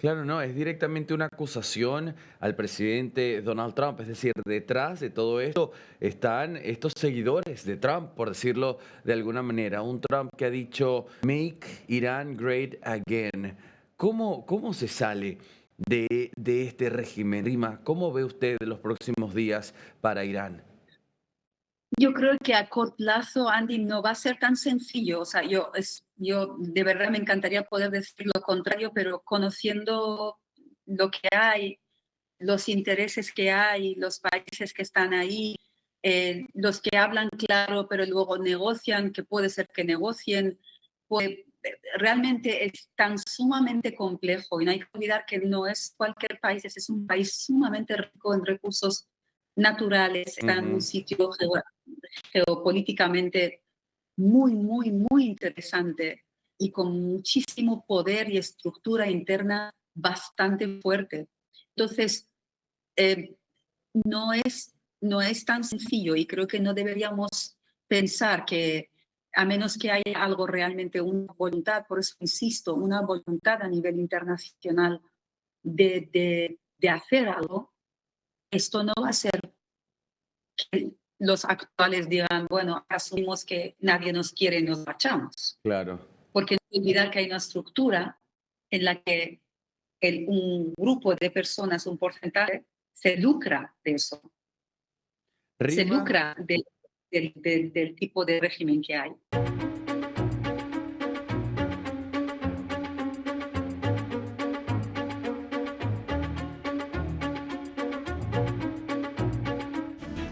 Claro, no, es directamente una acusación al presidente Donald Trump. Es decir, detrás de todo esto están estos seguidores de Trump, por decirlo de alguna manera. Un Trump que ha dicho, Make Iran Great Again. ¿Cómo se sale de este régimen? Rima, ¿cómo ve usted los próximos días para Irán? Yo creo que a corto plazo, Andy, no va a ser tan sencillo. O sea, yo de verdad me encantaría poder decir lo contrario, pero conociendo lo que hay, los intereses que hay, los países que están ahí, los que hablan claro, pero luego negocian, que puede ser que negocien, pues realmente es tan sumamente complejo y no hay que olvidar que no es cualquier país, es un país sumamente rico en recursos naturales, está en un Ujú. sitio geopolíticamente muy, muy, muy interesante y con muchísimo poder y estructura interna bastante fuerte. Entonces, eh, no es tan sencillo y creo que no deberíamos pensar que a menos que haya algo realmente, una voluntad, por eso insisto, una voluntad a nivel internacional de hacer algo, esto no va a ser que los actuales digan, bueno, asumimos que nadie nos quiere y nos marchamos. Claro. Porque no hay que olvidar que hay una estructura en la que un grupo de personas, un porcentaje, se lucra de eso, se Rima. lucra del tipo de régimen que hay.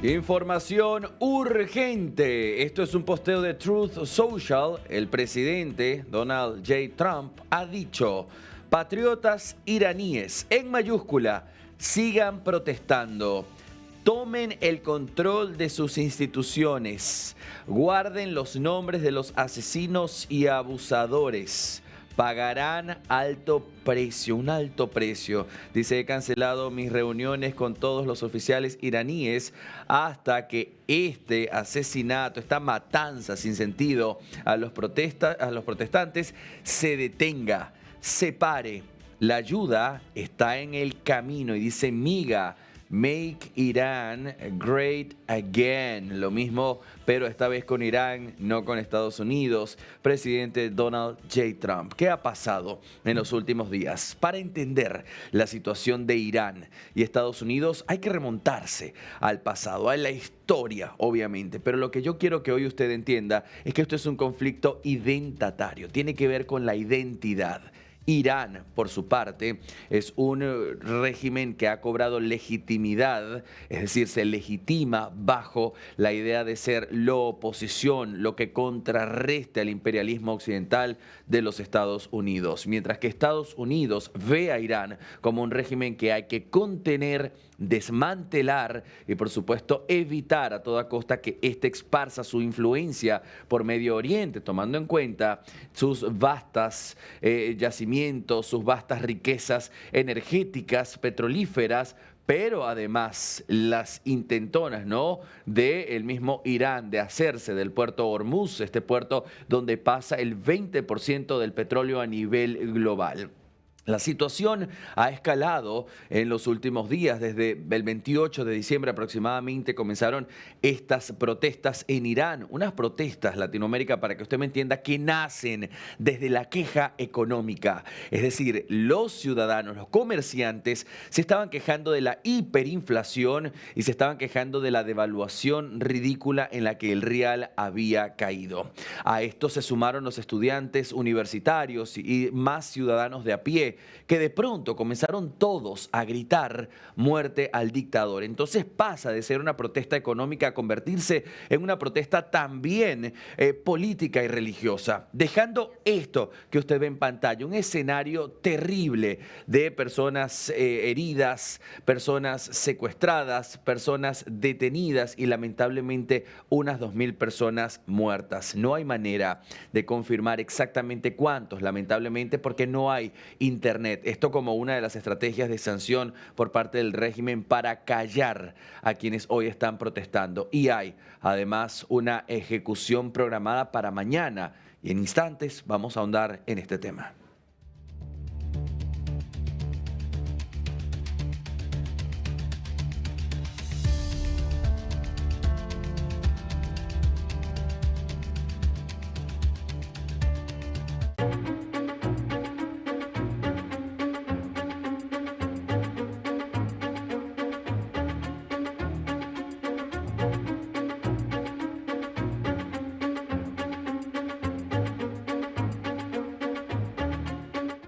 Información urgente. Esto es un posteo de Truth Social. El presidente Donald J. Trump ha dicho, patriotas iraníes, en mayúscula, sigan protestando. Tomen el control de sus instituciones. Guarden los nombres de los asesinos y abusadores. Pagarán alto precio, un alto precio. Dice, he cancelado mis reuniones con todos los oficiales iraníes hasta que este asesinato, esta matanza sin sentido a los protestantes se detenga, se pare. La ayuda está en el camino y dice, miga, Make Iran Great Again. Lo mismo, pero esta vez con Irán, no con Estados Unidos. Presidente Donald J. Trump. ¿Qué ha pasado en los últimos días? Para entender la situación de Irán y Estados Unidos hay que remontarse al pasado, a la historia, obviamente. Pero lo que yo quiero que hoy usted entienda es que esto es un conflicto identitario. Tiene que ver con la identidad. Irán, por su parte, es un régimen que ha cobrado legitimidad, es decir, se legitima bajo la idea de ser la oposición, lo que contrarreste al imperialismo occidental de los Estados Unidos. Mientras que Estados Unidos ve a Irán como un régimen que hay que contener, desmantelar y, por supuesto, evitar a toda costa que éste esparza su influencia por Medio Oriente, tomando en cuenta sus vastas yacimientos, sus vastas riquezas energéticas, petrolíferas, pero además las intentonas, ¿no?, del mismo Irán de hacerse del puerto Hormuz, este puerto donde pasa el 20% del petróleo a nivel global. La situación ha escalado en los últimos días. Desde el 28 de diciembre aproximadamente comenzaron estas protestas en Irán. Unas protestas, Latinoamérica, para que usted me entienda, que nacen desde la queja económica. Es decir, los ciudadanos, los comerciantes, se estaban quejando de la hiperinflación y se estaban quejando de la devaluación ridícula en la que el rial había caído. A esto se sumaron los estudiantes universitarios y más ciudadanos de a pie fue que de pronto comenzaron todos a gritar muerte al dictador. Entonces pasa de ser una protesta económica a convertirse en una protesta también política y religiosa, dejando esto que usted ve en pantalla, un escenario terrible de personas heridas, personas secuestradas, personas detenidas y lamentablemente unas 2.000 personas muertas. No hay manera de confirmar exactamente cuántos, lamentablemente, porque no hay internet. Esto como una de las estrategias de sanción por parte del régimen para callar a quienes hoy están protestando. Y hay además una ejecución programada para mañana. Y en instantes vamos a ahondar en este tema.